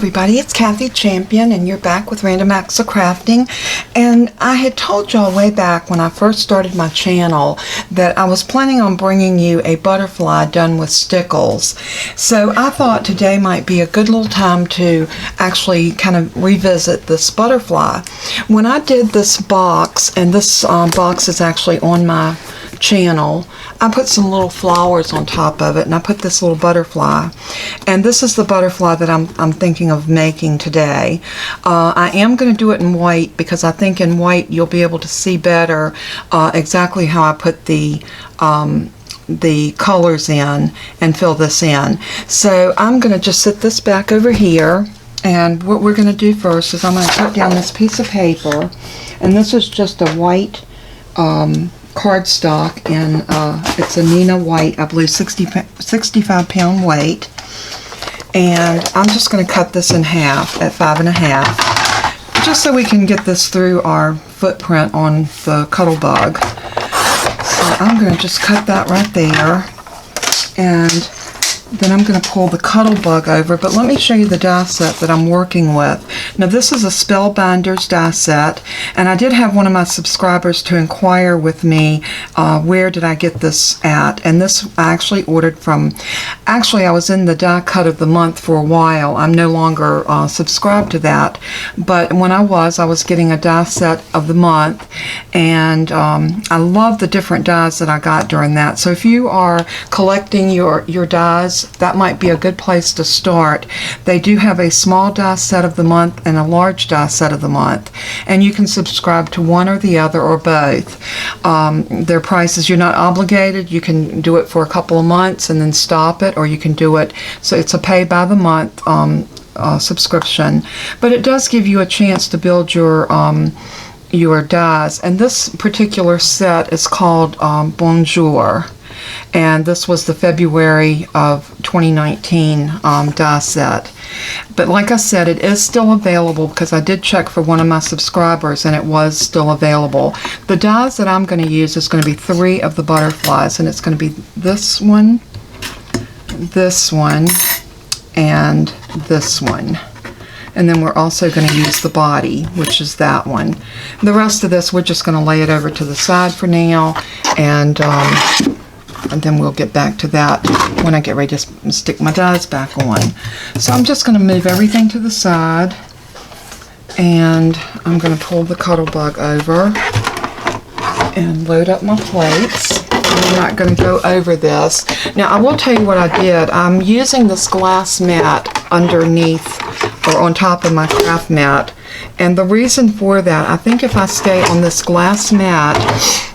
everybody, it's Kathy Champion and you're back with Random Acts of Crafting. And I had told y'all way back when I first started my channel that I was planning on bringing you a butterfly done with stickles. So I thought today might be a good little time to actually kind of revisit this butterfly. When I did this box, and this box is actually on my channel, I put some little flowers on top of it, and I put this little butterfly, and this is the butterfly that I'm thinking of making today. I am going to do it in white because I think in white you'll be able to see better exactly how I put the colors in and fill this in. So I'm going to just sit this back over here, and what we're going to do first is I'm going to cut down this piece of paper, and this is just a white cardstock, and it's a Neehah white, I believe 65 pound weight, and I'm just going to cut this in half at 5.5 just so we can get this through our footprint on the Cuttlebug. So I'm going to just cut that right there, and then I'm going to pull the Cuttlebug over, but let me show you the die set that I'm working with. Now this is a Spellbinders Die set, and I did have one of my subscribers to inquire with me where did I get this at, and this I actually ordered from, actually I was in the die cut of the month for a while. I'm no longer subscribed to that, but when I was getting a die set of the month, and I love the different dies that I got during that. So if you are collecting your dies, that might be a good place to start. They do have a small die set of the month and a large die set of the month, and you can subscribe to one or the other or both. Their prices, you're not obligated. You can do it for a couple of months and then stop it, or you can do it so it's a pay by the month subscription, but it does give you a chance to build your dies. And this particular set is called Boujour, and this was the February of 2019 die set. But like I said, it is still available because I did check for one of my subscribers and it was still available. The dies that I'm going to use is going to be 3 of the butterflies, and it's going to be this one, and this one. And then we're also going to use the body, which is that one. The rest of this, we're just going to lay it over to the side for now, and then we'll get back to that when I get ready to stick my dies back on. So I'm just going to move everything to the side, and I'm going to pull the Cuttlebug over and load up my plates. I'm not going to go over this. Now I will tell you what I did. I'm using this glass mat underneath or on top of my craft mat, and the reason for that, I think if I stay on this glass mat,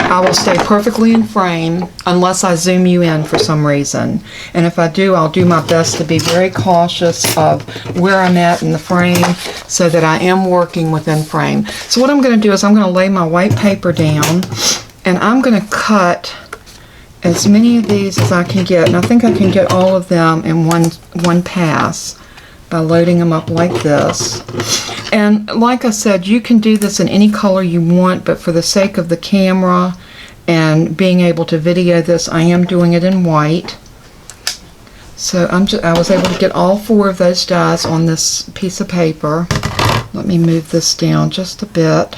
I will stay perfectly in frame unless I zoom you in for some reason. And if I do, I'll do my best to be very cautious of where I'm at in the frame so that I am working within frame. So what I'm going to do is I'm going to lay my white paper down, and I'm going to cut as many of these as I can get, and I think I can get all of them in one pass by loading them up like this. And like I said, you can do this in any color you want, but for the sake of the camera and being able to video this, I am doing it in white. So I was able to get all 4 of those dies on this piece of paper. Let me move this down just a bit.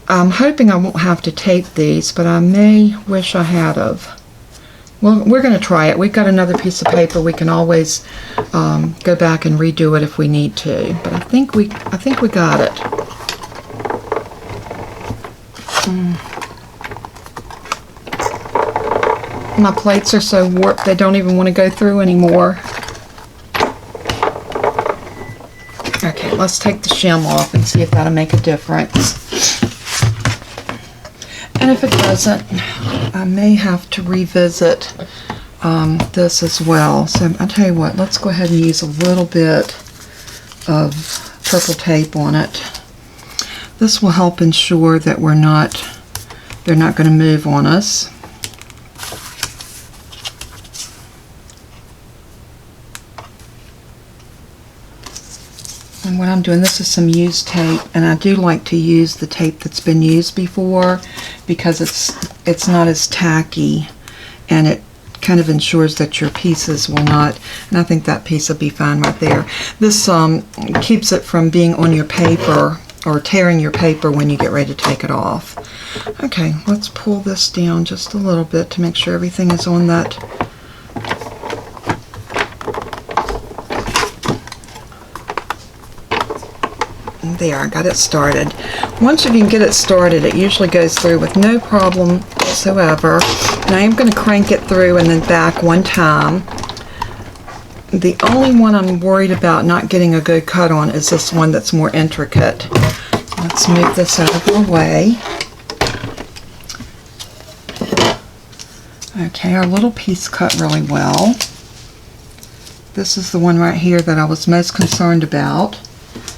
I'm hoping I won't have to tape these, but I may wish I had of. Well, we're going to try it. We've got another piece of paper. We can always go back and redo it if we need to. But I think we got it. My plates are so warped they don't even want to go through anymore. Okay, let's take the shim off and see if that'll make a difference. And if it doesn't, I may have to revisit this as well. So I'll tell you what, let's go ahead and use a little bit of purple tape on it. This will help ensure that they're not going to move on us. And what I'm doing, this is some used tape, and I do like to use the tape that's been used before because it's not as tacky, and it kind of ensures that your pieces will not, and I think that piece will be fine right there. This keeps it from being on your paper or tearing your paper when you get ready to take it off. Okay, let's pull this down just a little bit to make sure everything is on that. There, I got it started. Once you can get it started, it usually goes through with no problem whatsoever. And I am going to crank it through and then back one time. The only one I'm worried about not getting a good cut on is this one that's more intricate. Let's move this out of the way. Okay, our little piece cut really well. This is the one right here that I was most concerned about.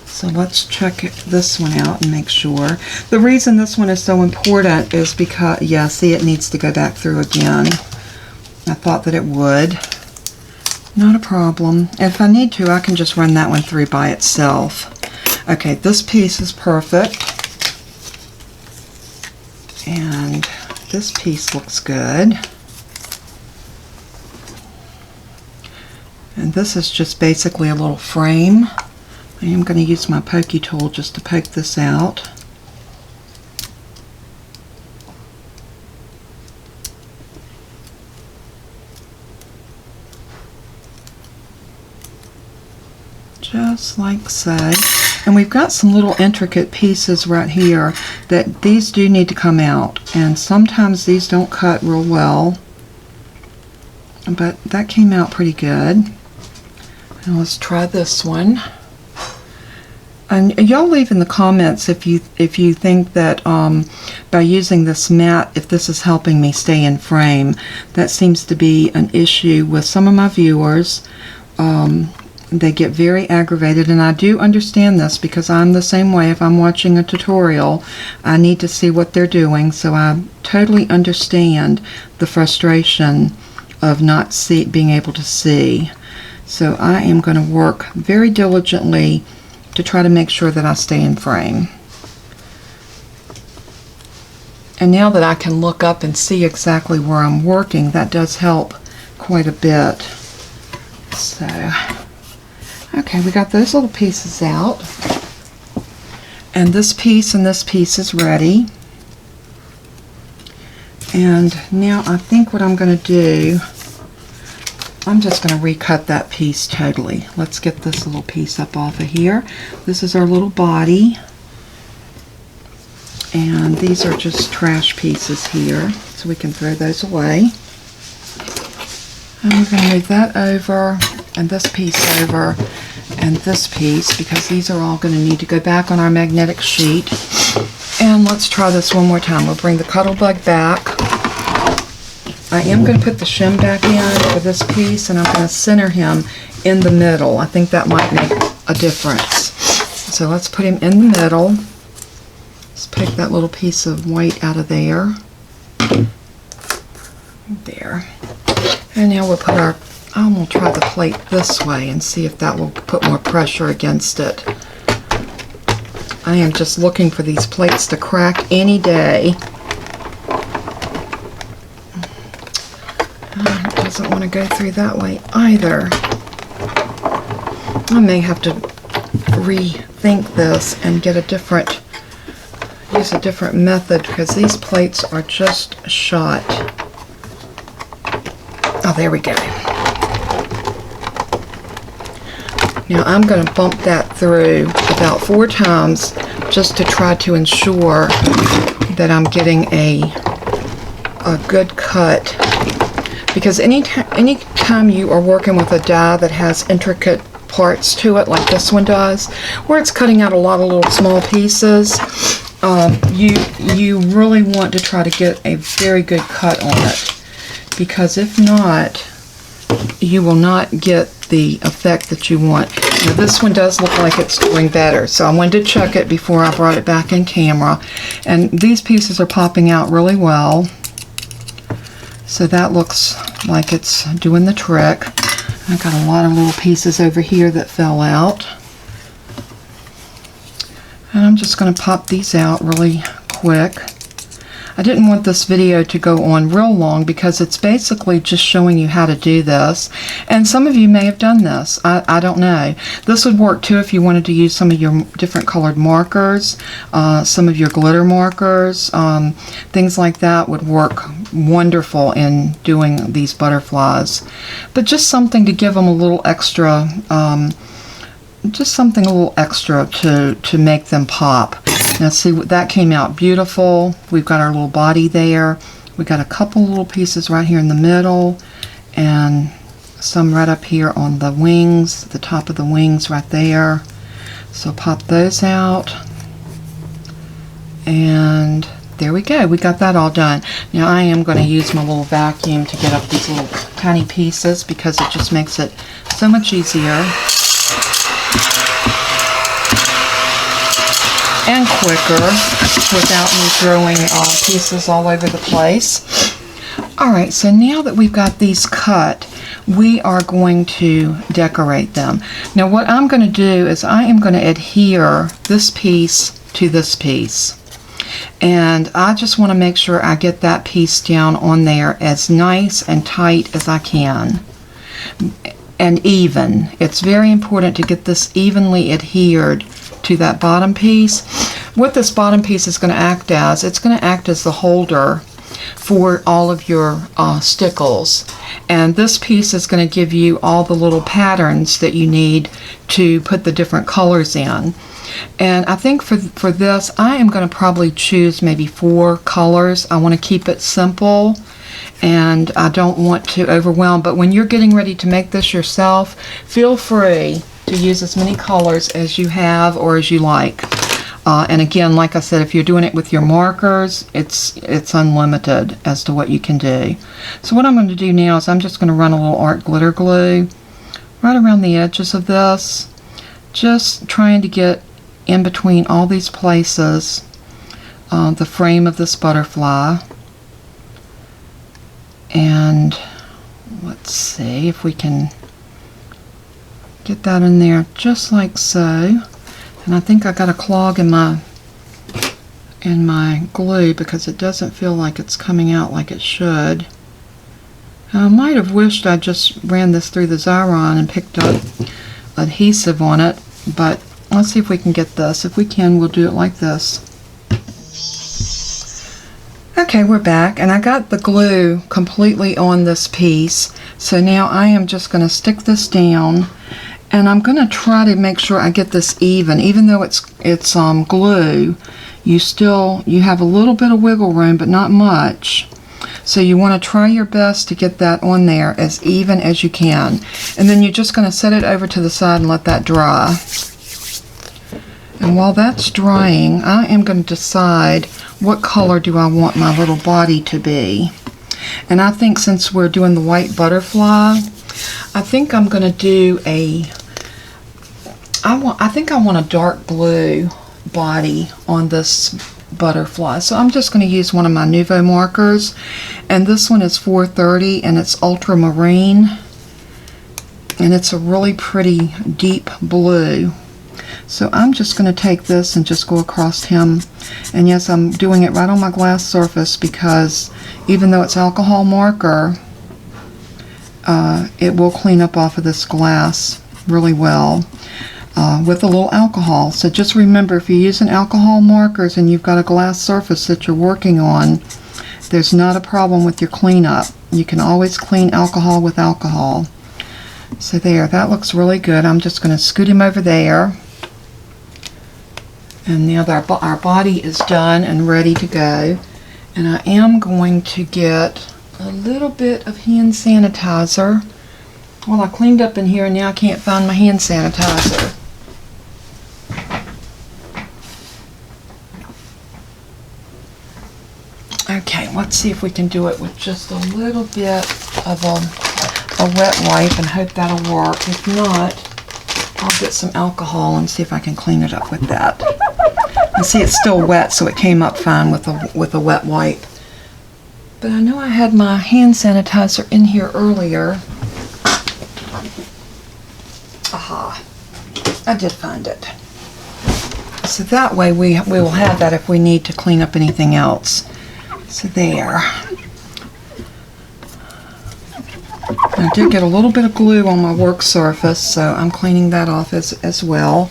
So let's check this one out and make sure. The reason this one is so important is because, yeah, see, it needs to go back through again. I thought that it would. Not a problem. If I need to, I can just run that one through by itself. Okay, this piece is perfect. And this piece looks good. And this is just basically a little frame. I am going to use my pokey tool just to poke this out. Just like so. And we've got some little intricate pieces right here that these do need to come out. And sometimes these don't cut real well. But that came out pretty good. Now let's try this one. And y'all leave in the comments if you think that by using this mat, if this is helping me stay in frame. That seems to be an issue with some of my viewers. They get very aggravated, and I do understand this because I'm the same way. If I'm watching a tutorial, I need to see what they're doing, so I totally understand the frustration of not being able to see. So I am going to work very diligently to try to make sure that I stay in frame. And now that I can look up and see exactly where I'm working, that does help quite a bit. So, okay, we got those little pieces out. And this piece is ready. And now I think what I'm going to do, I'm just going to recut that piece totally. Let's get this little piece up off of here. This is our little body. And these are just trash pieces here, so we can throw those away. And we're going to move that over, and this piece over, and this piece, because these are all going to need to go back on our magnetic sheet. And let's try this one more time. We'll bring the Cuttlebug back. I am going to put the shim back in for this piece, and I'm going to center him in the middle. I think that might make a difference. So let's put him in the middle. Let's pick that little piece of white out of there. There. And now we'll put our, I'm going to try the plate this way and see if that will put more pressure against it. I am just looking for these plates to crack any day. Doesn't want to go through that way either. I may have to rethink this and get use a different method, because these plates are just shot. Oh, there we go. Now I'm going to bump that through about 4 times just to try to ensure that I'm getting a good cut. Because anytime you are working with a die that has intricate parts to it, like this one does, where it's cutting out a lot of little small pieces, you really want to try to get a very good cut on it. Because if not, you will not get the effect that you want. Now this one does look like it's doing better, so I wanted to check it before I brought it back in camera. And these pieces are popping out really well. So that looks like it's doing the trick. I've got a lot of little pieces over here that fell out. And I'm just going to pop these out really quick. I didn't want this video to go on real long because it's basically just showing you how to do this. And some of you may have done this. I don't know. This would work too if you wanted to use some of your different colored markers, some of your glitter markers, things like that would work wonderful in doing these butterflies. But just something to give them a little extra, just something a little extra to make them pop. Now see, that came out beautiful. We've got our little body there. We got a couple little pieces right here in the middle, and some right up here on the wings, the top of the wings right there. So pop those out, and there we go. We got that all done. Now I am going to use my little vacuum to get up these little tiny pieces because it just makes it so much easier and quicker without me throwing pieces all over the place. Alright, so now that we've got these cut, we are going to decorate them. Now what I'm going to do is I am going to adhere this piece to this piece. And I just want to make sure I get that piece down on there as nice and tight as I can. And even. It's very important to get this evenly adhered to that bottom piece. What this bottom piece is going to act as, it's going to act as the holder for all of your stickles. And this piece is going to give you all the little patterns that you need to put the different colors in. And I think for this, I am going to probably choose maybe 4 colors. I want to keep it simple, and I don't want to overwhelm. But when you're getting ready to make this yourself, feel free to use as many colors as you have or as you like. And again, like I said, if you're doing it with your markers, it's unlimited as to what you can do. So what I'm going to do now is I'm just going to run a little art glitter glue right around the edges of this, just trying to get in between all these places the frame of this butterfly. And let's see if we can get that in there just like so. And I think I got a clog in my glue because it doesn't feel like it's coming out like it should. I might have wished I just ran this through the Xyron and picked up adhesive on it, but let's see if we can get this. If we can, we'll do it like this. Okay, we're back, and I got the glue completely on this piece. So now I am just going to stick this down, and I'm going to try to make sure I get this even though it's glue. You have a little bit of wiggle room, but not much. So you want to try your best to get that on there as even as you can. And then you're just going to set it over to the side and let that dry. And while that's drying, I am going to decide what color do I want my little body to be. And I think since we're doing the white butterfly, I think I'm going to do I think I want a dark blue body on this butterfly. So I'm just going to use one of my Nuvo markers, and this one is 430 and it's ultramarine, and it's a really pretty deep blue. So I'm just going to take this and just go across him, and yes, I'm doing it right on my glass surface because even though it's alcohol marker, it will clean up off of this glass really well with a little alcohol. So just remember, if you're using alcohol markers and you've got a glass surface that you're working on, there's not a problem with your cleanup. You can always clean alcohol with alcohol. So there, that looks really good. I'm just going to scoot him over there. And now that our body is done and ready to go, and I am going to get a little bit of hand sanitizer. Well, I cleaned up in here and now I can't find my hand sanitizer. Okay, let's see if we can do it with just a little bit of a wet wipe and hope that'll work. If not, I'll get some alcohol and see if I can clean it up with that. And see, it's still wet, so it came up fine with a wet wipe. But I know I had my hand sanitizer in here earlier. Aha, I did find it. So that way we will have that if we need to clean up anything else. So there. I did get a little bit of glue on my work surface, so I'm cleaning that off as well.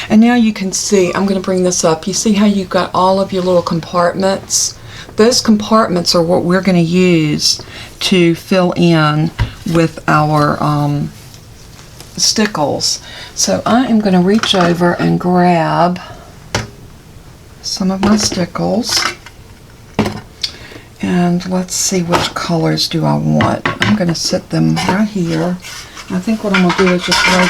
And now you can see, I'm going to bring this up. You see how you've got all of your little compartments? Those compartments are what we're going to use to fill in with our stickles. So I am going to reach over and grab some of my stickles. And let's see, which colors do I want. I'm going to set them right here. I think what I'm going to do is just lay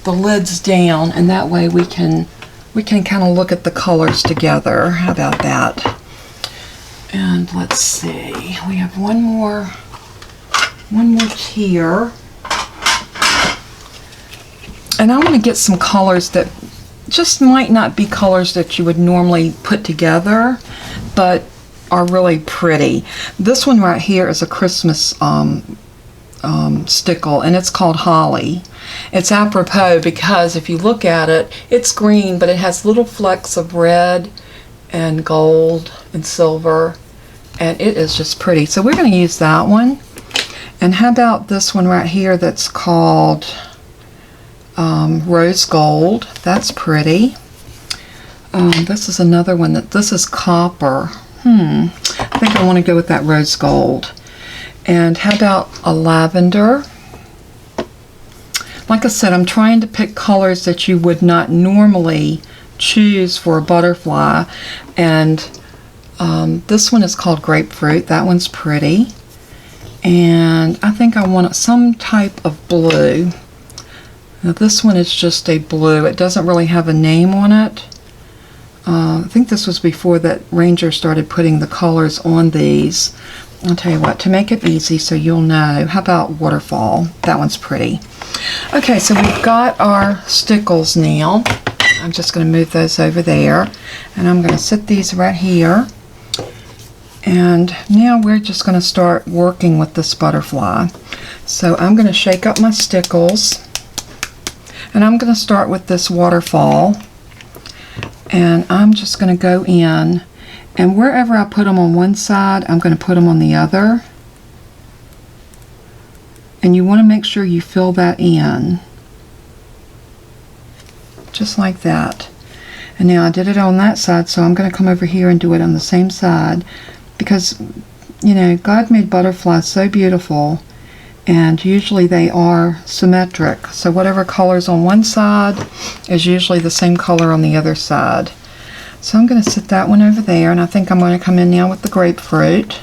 the lids down, and that way we can kind of look at the colors together. How about that? And let's see, we have one more tier. And I want to get some colors that just might not be colors that you would normally put together, but are really pretty. This one right here is a Christmas stickle, and it's called Holly. It's apropos because if you look at it, it's green, but it has little flecks of red and gold and silver, and it is just pretty. So we're going to use that one. And how about this one right here that's called Rose Gold? That's pretty. This is another one this is copper. I think I want to go with that rose gold. And how about a lavender? Like I said, I'm trying to pick colors that you would not normally choose for a butterfly. And this one is called grapefruit. That one's pretty. And I think I want some type of blue. Now this one is just a blue. It doesn't really have a name on it. I think this was before that Ranger started putting the colors on these. I'll tell you what, to make it easy so you'll know, how about waterfall? That one's pretty. Okay, so we've got our stickles now. I'm just going to move those over there, and I'm going to set these right here. And now we're just going to start working with this butterfly. So I'm going to shake up my stickles, and I'm going to start with this waterfall. And I'm just going to go in, and wherever I put them on one side, I'm going to put them on the other. And you want to make sure you fill that in. Just like that. And now I did it on that side, so I'm going to come over here and do it on the same side. Because, you know, God made butterflies so beautiful, and usually they are symmetric. So whatever color's on one side is usually the same color on the other side. So I'm going to set that one over there, and I think I'm going to come in now with the grapefruit.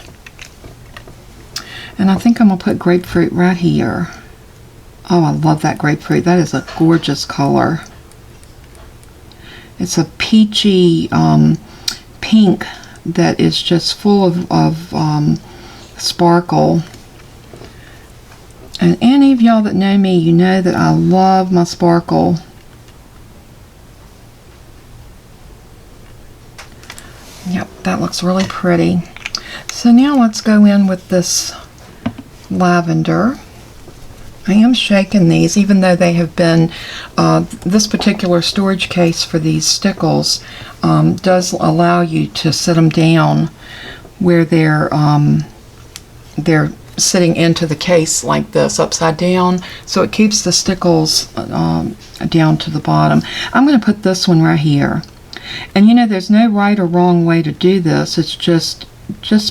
And I think I'm going to put grapefruit right here. Oh, I love that grapefruit. That is a gorgeous color. It's a peachy pink that is just full of sparkle. And any of y'all that know me, you know that I love my sparkle. Yep, that looks really pretty. So now let's go in with this lavender. I am shaking these, even though they have been, this particular storage case for these stickles does allow you to set them down where they're sitting into the case like this, upside down, so it keeps the stickles down to the bottom. I'm going to put this one right here. And you know, there's no right or wrong way to do this. It's just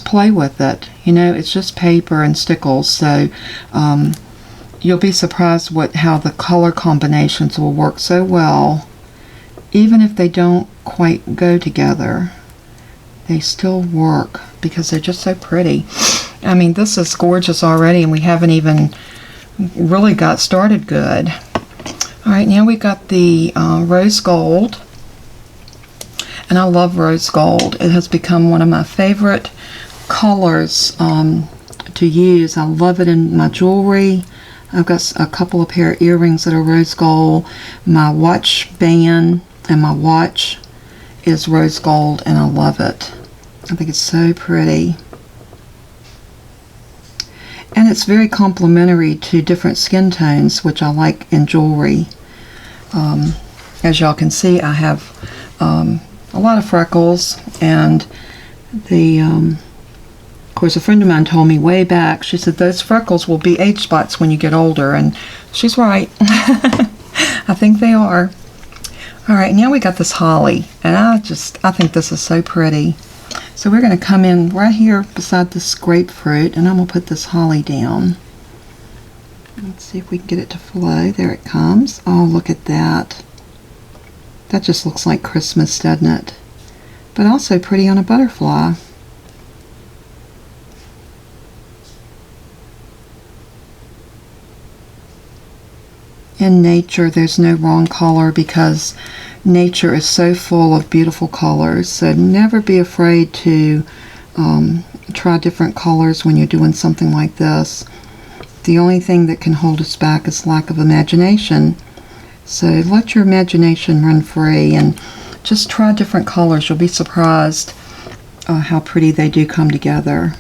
play with it. You know, it's just paper and stickles, so you'll be surprised how the color combinations will work so well. Even if they don't quite go together, they still work because they're just so pretty. I mean, this is gorgeous already, and we haven't even really got started good. All right, now we got the rose gold, and I love rose gold. It has become one of my favorite colors to use. I love it in my jewelry. I've got a couple of pair of earrings that are rose gold. My watch band and my watch is rose gold, and I love it. I think it's so pretty. And it's very complementary to different skin tones, which I like in jewelry. As y'all can see, I have a lot of freckles, and the course, a friend of mine told me way back, she said, those freckles will be age spots when you get older, and she's right. I think they are. All right, now we got this holly, and I think this is so pretty. So we're going to come in right here beside this grapefruit, and I'm going to put this holly down. Let's see if we can get it to flow. There it comes. Oh, look at that. That just looks like Christmas, doesn't it? But also pretty on a butterfly. In nature, there's no wrong color because nature is so full of beautiful colors. So never be afraid to try different colors when you're doing something like this. The only thing that can hold us back is lack of imagination. So let your imagination run free and just try different colors. You'll be surprised how pretty they do come together.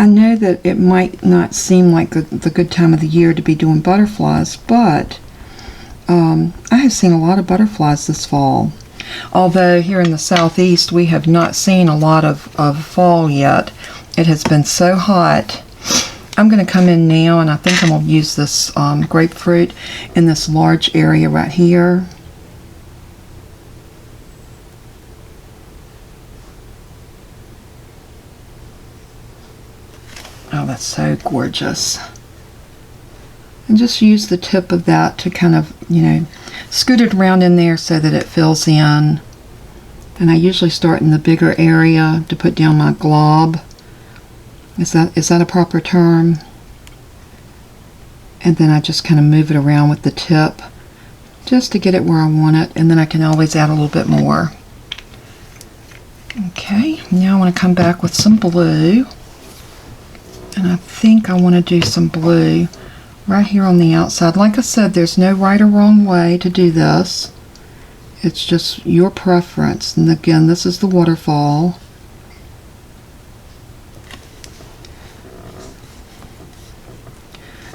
I know that it might not seem like the good time of the year to be doing butterflies, but I have seen a lot of butterflies this fall. Although here in the southeast we have not seen a lot of fall yet. It has been so hot. I'm going to come in now, and I think I'm going to use this grapefruit in this large area right here. Oh, that's so gorgeous. And just use the tip of that to kind of, scoot it around in there so that it fills in. And I usually start in the bigger area to put down my glob. Is that a proper term? And then I just kind of move it around with the tip just to get it where I want it, and then I can always add a little bit more. Okay, now I want to come back with some blue. And I think I want to do some blue right here on the outside. Like I said, there's no right or wrong way to do this. It's just your preference. And again, this is the waterfall.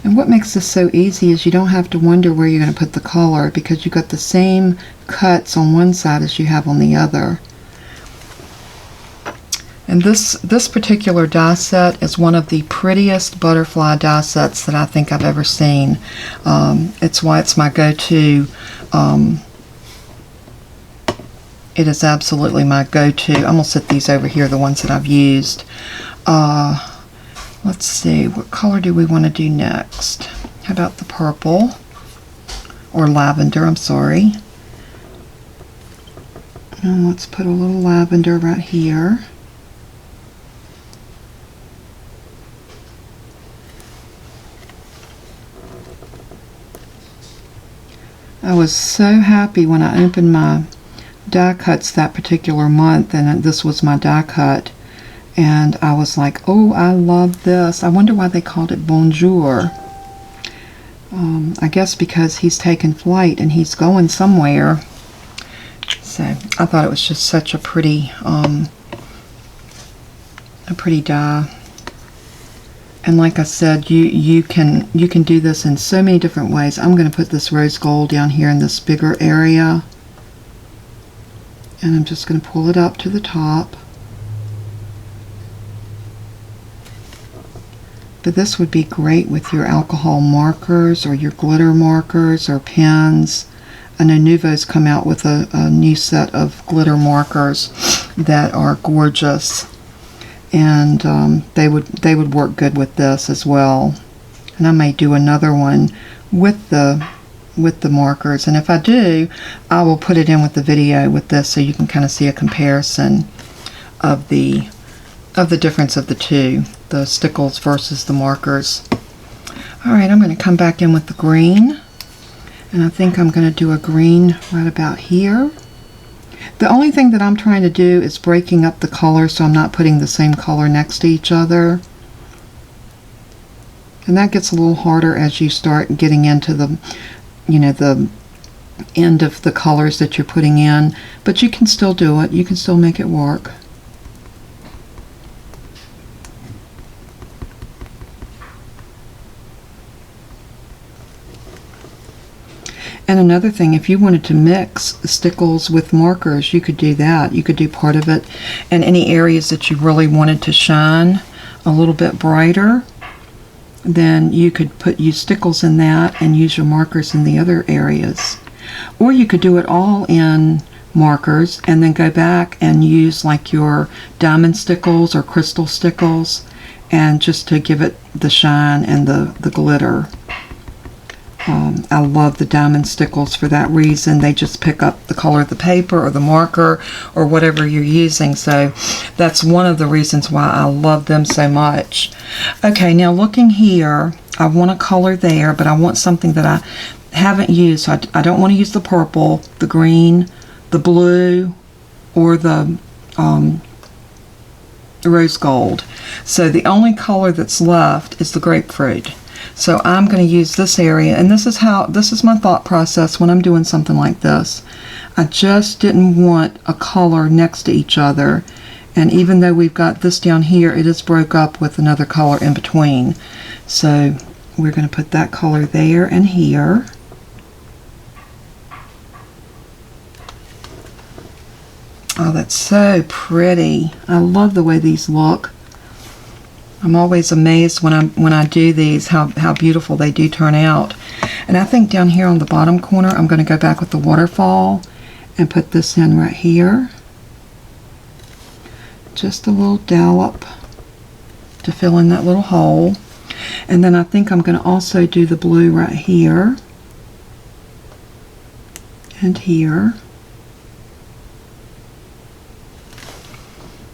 And what makes this so easy is you don't have to wonder where you're going to put the color, because you've got the same cuts on one side as you have on the other. And this particular die set is one of the prettiest butterfly die sets that I think I've ever seen. It's why it's my go-to. It is absolutely my go-to. I'm going to set these over here, the ones that I've used. Let's see, what color do we want to do next? How about the purple? Or lavender, I'm sorry. And let's put a little lavender right here. I was so happy when I opened my die cuts that particular month, and this was my die cut, and I was like, oh, I love this. I wonder why they called it Boujour. I guess because he's taken flight and he's going somewhere. So I thought it was just such a pretty die. And like I said, you can do this in so many different ways. I'm going to put this rose gold down here in this bigger area. And I'm just going to pull it up to the top. But this would be great with your alcohol markers or your glitter markers or pens. I know Nuvo's come out with a new set of glitter markers that are gorgeous. And they would work good with this as well. And I may do another one with the markers, and if I do, I will put it in with the video with this so you can kind of see a comparison of the difference of the two, the stickles versus the markers. Alright, I'm going to come back in with the green, and I think I'm going to do a green right about here. The only thing that I'm trying to do is breaking up the color so I'm not putting the same color next to each other. And that gets a little harder as you start getting into the end of the colors that you're putting in. But you can still do it. You can still make it work. And another thing, if you wanted to mix stickles with markers, you could do that. You could do part of it in any areas that you really wanted to shine a little bit brighter. Then you could use stickles in that and use your markers in the other areas. Or you could do it all in markers and then go back and use like your diamond stickles or crystal stickles, and just to give it the shine and the glitter. I love the diamond stickles for that reason. They just pick up the color of the paper or the marker or whatever you're using. So that's one of the reasons why I love them so much. Okay, now looking here, I want a color there, but I want something that I haven't used. So I don't want to use the purple, the green, the blue, or the rose gold. So the only color that's left is the grapefruit. So I'm going to use this area, and this is my thought process when I'm doing something like this. I just didn't want a color next to each other, and even though we've got this down here, it is broke up with another color in between. So we're going to put that color there and here. Oh, that's so pretty. I love the way these look. I'm always amazed when I do these how beautiful they do turn out. And I think down here on the bottom corner, I'm going to go back with the waterfall and put this in right here. Just a little dollop to fill in that little hole. And then I think I'm going to also do the blue right here and here.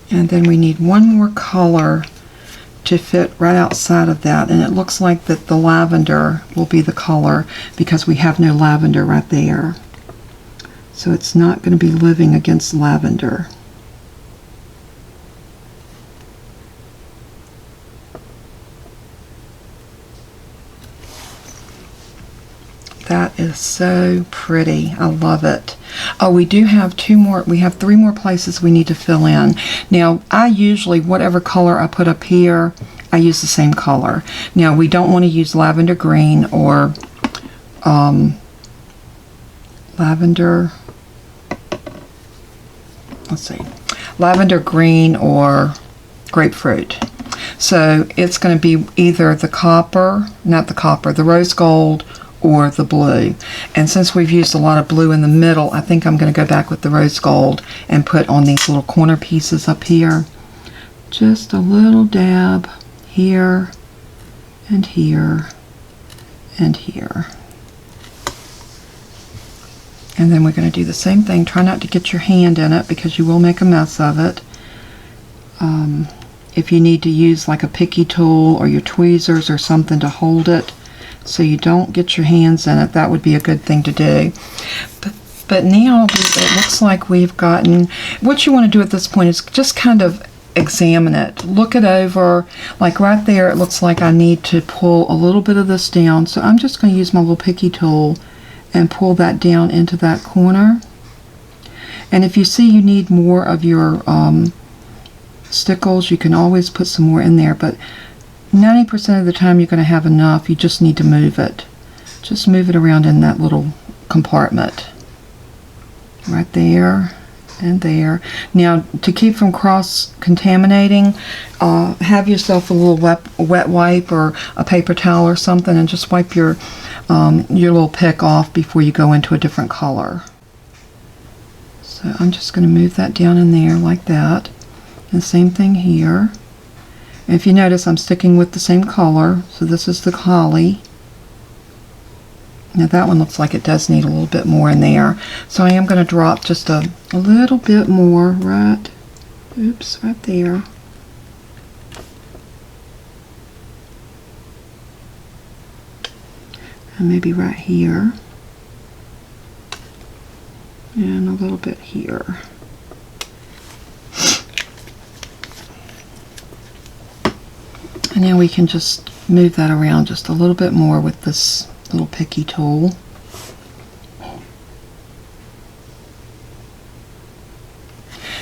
And then we need one more color to fit right outside of that, and it looks like that the lavender will be the color because we have no lavender right there. So it's not going to be living against lavender. That is so pretty. I love it. Oh, we do have we have 3 more places we need to fill in. Now, I usually, whatever color I put up here, I use the same color. Now, we don't want to use lavender green or lavender green or grapefruit. So it's going to be either the rose gold or the blue. And since we've used a lot of blue in the middle, I think I'm going to go back with the rose gold and put on these little corner pieces up here. Just a little dab here and here and here. And then we're going to do the same thing. Try not to get your hand in it because you will make a mess of it. If you need to use like a picky tool or your tweezers or something to hold it, so you don't get your hands in it, that would be a good thing to do. But now it looks like we've gotten, what you want to do at this point is just kind of examine it. Look it over. Like right there, it looks like I need to pull a little bit of this down. So I'm just going to use my little picky tool and pull that down into that corner. And if you see you need more of your stickles, you can always put some more in there. But 90% of the time you're going to have enough. You just need to move it. Just move it around in that little compartment. Right there and there. Now, to keep from cross-contaminating, have yourself a little wet wipe or a paper towel or something, and just wipe your little pick off before you go into a different color. So I'm just going to move that down in there like that. And same thing here. And if you notice, I'm sticking with the same color. So this is the holly. Now that one looks like it does need a little bit more in there. So I am going to drop just a little bit more right there. And maybe right here. And a little bit here. And now we can just move that around just a little bit more with this little picky tool.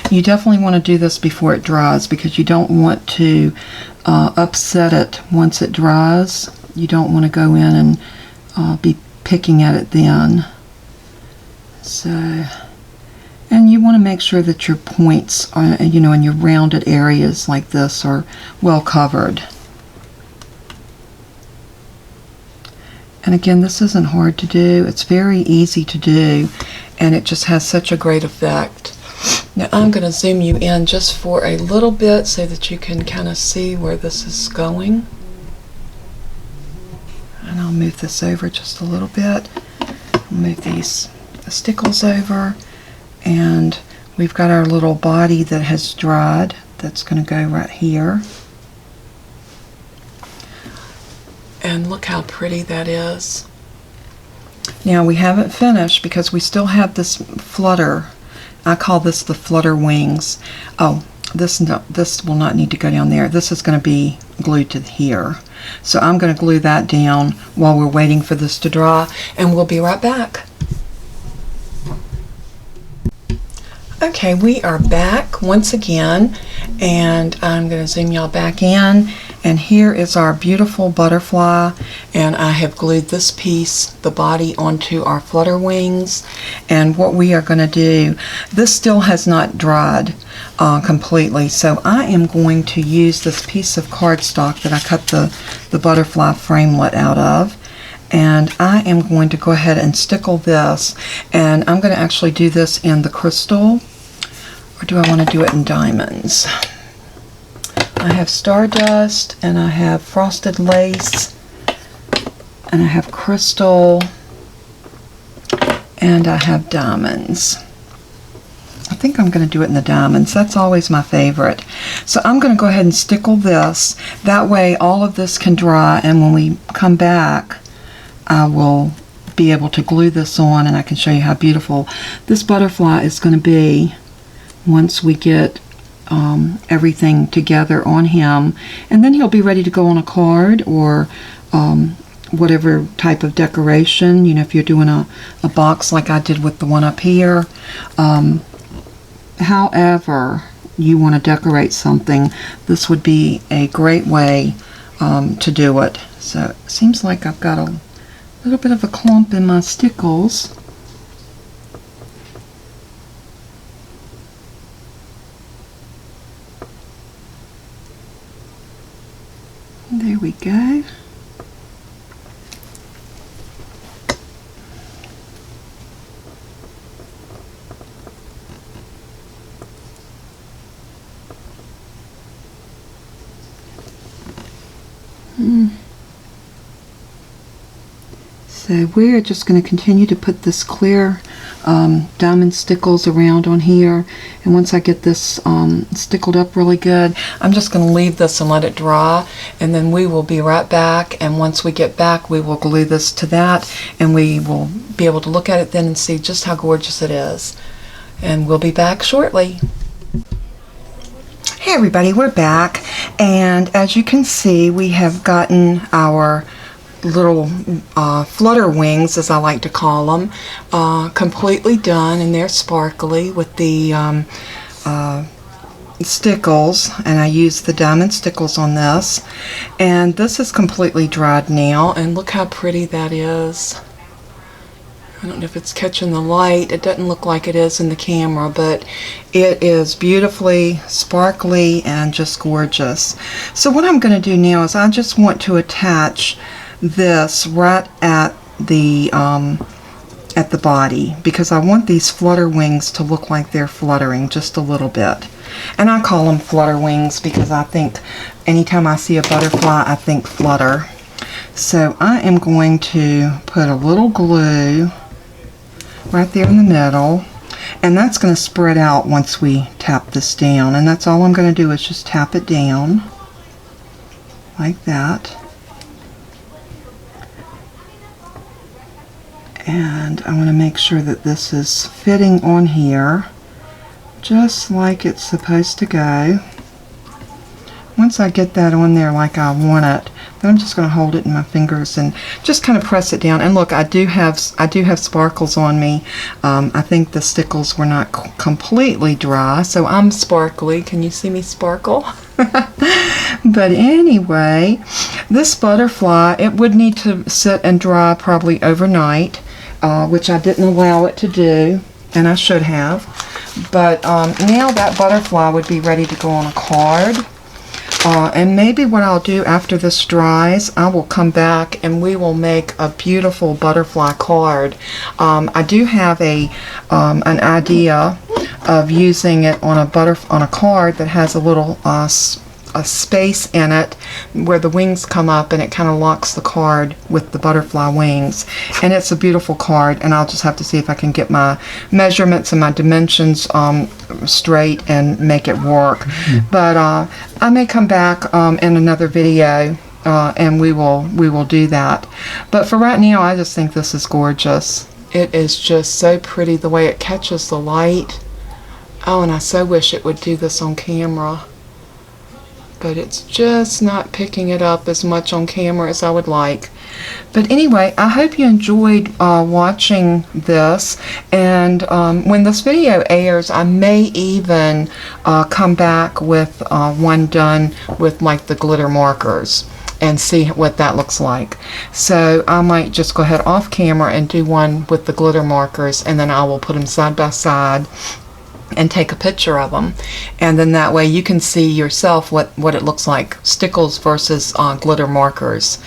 You definitely want to do this before it dries because you don't want to upset it once it dries. You don't want to go in and be picking at it then. So, and you want to make sure that your points are, you know, in your rounded areas like this are well covered. And again, this isn't hard to do. It's very easy to do, and it just has such a great effect. Now I'm going to zoom you in just for a little bit so that you can kind of see where this is going. And I'll move this over just a little bit. Move these stickles over, and we've got our little body that has dried. That's going to go right here. And look how pretty that is. Now we haven't finished because we still have this flutter. I call this the flutter wings. Oh, this will not need to go down there. This is going to be glued to here. So I'm going to glue that down while we're waiting for this to dry, and we'll be right back. Okay, we are back once again, and I'm going to zoom y'all back in, and here is our beautiful butterfly, and I have glued this piece, the body, onto our flutter wings. And what we are going to do, this still has not dried completely, so I am going to use this piece of cardstock that I cut the butterfly framelit out of. And I am going to go ahead and stickle this, and I'm going to actually do this in the crystal, or do I want to do it in diamonds? I have stardust, and I have frosted lace, and I have crystal, and I have diamonds. I think I'm going to do it in the diamonds. That's always my favorite. So I'm going to go ahead and stickle this. That way all of this can dry, and when we come back, I will be able to glue this on, and I can show you how beautiful this butterfly is going to be once we get everything together on him. And then he'll be ready to go on a card or whatever type of decoration. You know, if you're doing a box like I did with the one up here. However you want to decorate something, this would be a great way to do it. So it seems like I've got a little bit of a clump in my stickles. There we go. So we're just going to continue to put this clear diamond stickles around on here, and once I get this stickled up really good, I'm just going to leave this and let it dry, and then we will be right back. And once we get back, we will glue this to that, and we will be able to look at it then and see just how gorgeous it is. And we'll be back shortly. Hey everybody, we're back, and as you can see, we have gotten our little flutter wings, as I like to call them, completely done, and they're sparkly with the stickles, and I used the diamond stickles on this, and this is completely dried now, and look how pretty that is. I don't know if it's catching the light. It doesn't look like it is in the camera, but it is beautifully sparkly and just gorgeous. So what I'm going to do now is I just want to attach this right at the body, because I want these flutter wings to look like they're fluttering just a little bit. And I call them flutter wings because I think anytime I see a butterfly, I think flutter. So I am going to put a little glue right there in the middle, and that's going to spread out once we tap this down, and that's all I'm going to do is just tap it down like that. And I want to make sure that this is fitting on here just like it's supposed to go. Once I get that on there like I want it, then I'm just going to hold it in my fingers and just kind of press it down. And look, I do have sparkles on me. I think the stickles were not completely dry, so I'm sparkly. Can you see me sparkle? But anyway, this butterfly, it would need to sit and dry probably overnight. which I didn't allow it to do, and I should have. But now that butterfly would be ready to go on a card. And maybe what I'll do after this dries, I will come back and we will make a beautiful butterfly card. I do have an idea of using it on a card that has a little a space in it where the wings come up, and it kind of locks the card with the butterfly wings. And it's a beautiful card, and I'll just have to see if I can get my measurements and my dimensions straight and make it work. But I may come back in another video and we will do that. But for right now, I just think this is gorgeous. It is just so pretty the way it catches the light. Oh, and I so wish it would do this on camera. But it's just not picking it up as much on camera as I would like. But anyway, I hope you enjoyed watching this, and when this video airs, I may even come back with one done with like the glitter markers and see what that looks like. So I might just go ahead off camera and do one with the glitter markers, and then I will put them side by side and take a picture of them, and then that way you can see yourself what it looks like, stickles versus glitter markers.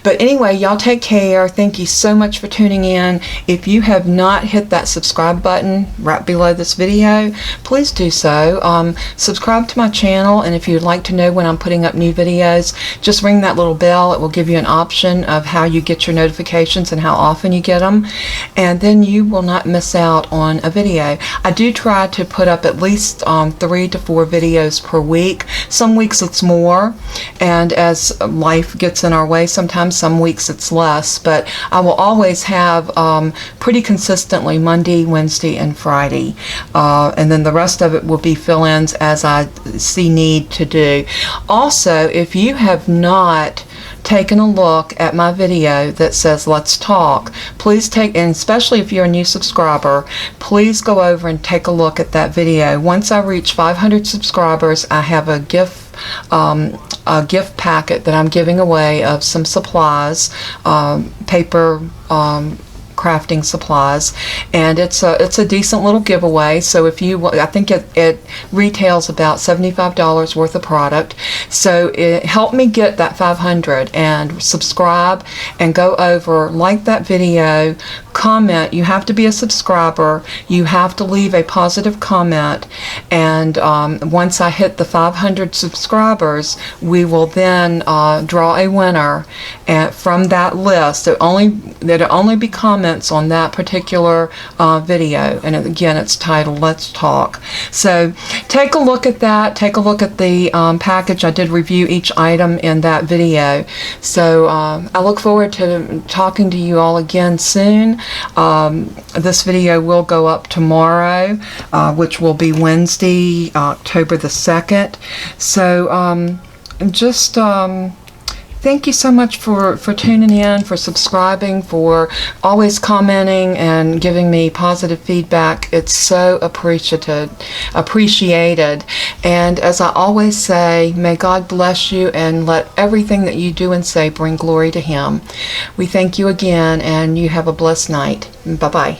But anyway, y'all take care. Thank you so much for tuning in. If you have not hit that subscribe button right below this video, please do so. Subscribe to my channel, and if you'd like to know when I'm putting up new videos, just ring that little bell. It will give you an option of how you get your notifications and how often you get them, and then you will not miss out on a video. I do try to put up at least 3 to 4 videos per week. Some weeks it's more, and as life gets in our way, sometimes some weeks it's less, but I will always have pretty consistently Monday, Wednesday, and Friday, and then the rest of it will be fill-ins as I see need to do. Also, if you have not taken a look at my video that says Let's Talk, please take, and especially if you're a new subscriber, please go over and take a look at that video. Once I reach 500 subscribers, I have a gift packet that I'm giving away of some supplies, paper crafting supplies, and it's a decent little giveaway. So if you, I think it retails about $75 worth of product. So help me get that 500, and subscribe and go over, like that video, comment. You have to be a subscriber, you have to leave a positive comment, and once I hit the 500 subscribers, we will then draw a winner from that list. There'll only be comments on that particular video, and again, it's titled Let's Talk. So take a look at that. Take a look at the package. I did review each item in that video. So I look forward to talking to you all again soon. This video will go up tomorrow, which will be Wednesday, October the 2nd. So just thank you so much for tuning in, for subscribing, for always commenting and giving me positive feedback. It's so appreciated. And as I always say, may God bless you and let everything that you do and say bring glory to Him. We thank you again, and you have a blessed night. Bye-bye.